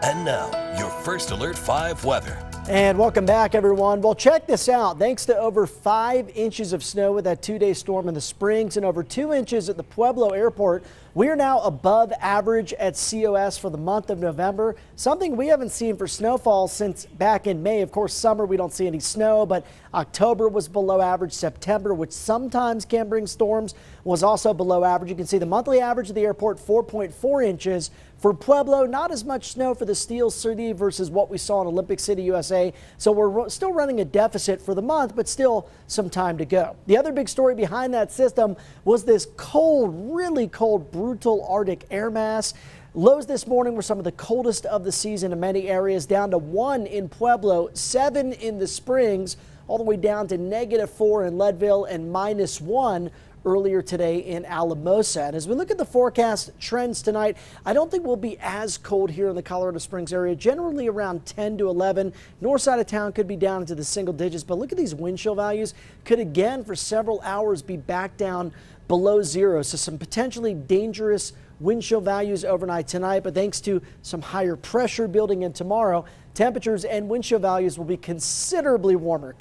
And now, your First Alert 5 weather. And welcome back, everyone. Well, check this out. Thanks to over 5 inches of snow with that 2-day storm in the Springs and over 2 inches at the Pueblo Airport, we are now above average at COS for the month of November, something we haven't seen for snowfall since back in May. Of course, summer we don't see any snow, but October was below average. September, which sometimes can bring storms, was also below average. You can see the monthly average of the airport, 4.4 inches. For Pueblo, not as much snow for the Steel City versus what we saw in Olympic City, USA. So we're still running a deficit for the month, but still some time to go. The other big story behind that system was this cold, really cold, brutal Arctic air mass. Lows this morning were some of the coldest of the season in many areas, down to 1 in Pueblo, 7 in the Springs, all the way down to -4 in Leadville and -1 earlier today in Alamosa. And as we look at the forecast trends tonight, I don't think we'll be as cold here in the Colorado Springs area, generally around 10 to 11. North side of town could be down into the single digits, but look at these wind chill values. Could again for several hours be back down below zero. So some potentially dangerous wind chill values overnight tonight, but thanks to some higher pressure building in tomorrow, temperatures and wind chill values will be considerably warmer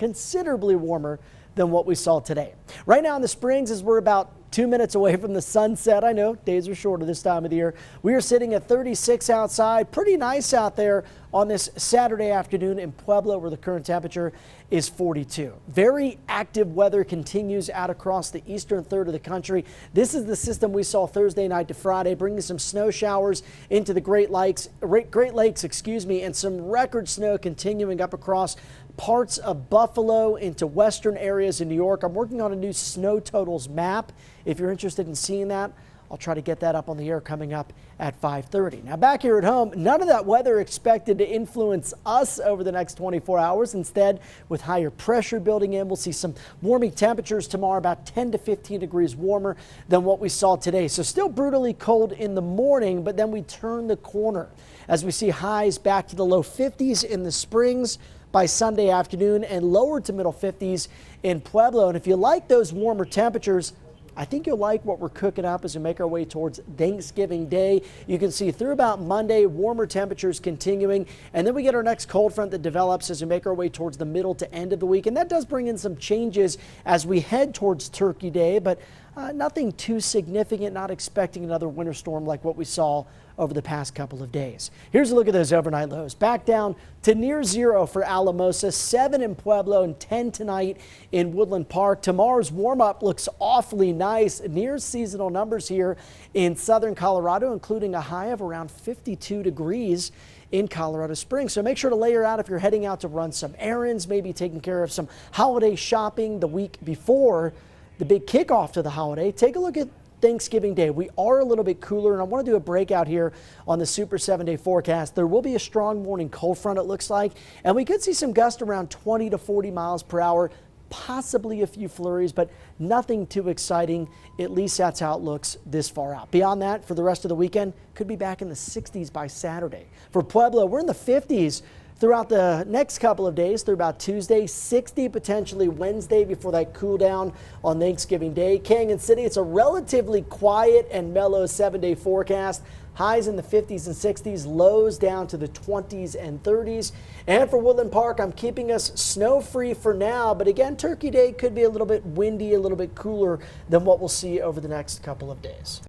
than what we saw today. Right now in the Springs, as we're about 2 minutes away from the sunset, I know days are shorter this time of the year, we are sitting at 36 outside. Pretty nice out there on this Saturday afternoon in Pueblo, where the current temperature is 42. Very active weather continues out across the eastern third of the country. This is the system we saw Thursday night to Friday, bringing some snow showers into the Great Lakes, and some record snow continuing up across parts of Buffalo into western areas in New York. I'm working on a new snow totals map. If you're interested in seeing that, I'll try to get that up on the air coming up at 5:30. Now back here at home, none of that weather expected to influence us over the next 24 hours. Instead, with higher pressure building in, we'll see some warming temperatures tomorrow, about 10 to 15 degrees warmer than what we saw today. So still brutally cold in the morning, but then we turn the corner as we see highs back to the low 50s in the Springs by Sunday afternoon and lower to middle 50s in Pueblo. And if you like those warmer temperatures, I think you'll like what we're cooking up as we make our way towards Thanksgiving Day. You can see through about Monday, warmer temperatures continuing, and then we get our next cold front that develops as we make our way towards the middle to end of the week. And that does bring in some changes as we head towards Turkey Day, but nothing too significant, not expecting another winter storm like what we saw over the past couple of days. Here's a look at those overnight lows. Back down to near zero for Alamosa, 7 in Pueblo and 10 tonight in Woodland Park. Tomorrow's warm-up looks awfully nice. Near seasonal numbers here in southern Colorado, including a high of around 52 degrees in Colorado Springs. So make sure to layer out if you're heading out to run some errands, maybe taking care of some holiday shopping the week before the big kickoff to the holiday. Take a look at Thanksgiving Day. We are a little bit cooler, and I want to do a breakout here on the Super 7-day forecast. There will be a strong morning cold front, it looks like, and we could see some gusts around 20 to 40 miles per hour, possibly a few flurries, but nothing too exciting. At least that's how it looks this far out. Beyond that, for the rest of the weekend, could be back in the 60s by Saturday. For Pueblo, we're in the 50s throughout the next couple of days through about Tuesday, 60 potentially Wednesday before that cool down on Thanksgiving Day. Canyon City, it's a relatively quiet and mellow 7-day forecast. Highs in the 50s and 60s, lows down to the 20s and 30s. And for Woodland Park, I'm keeping us snow-free for now. But again, Turkey Day could be a little bit windy, a little bit cooler than what we'll see over the next couple of days.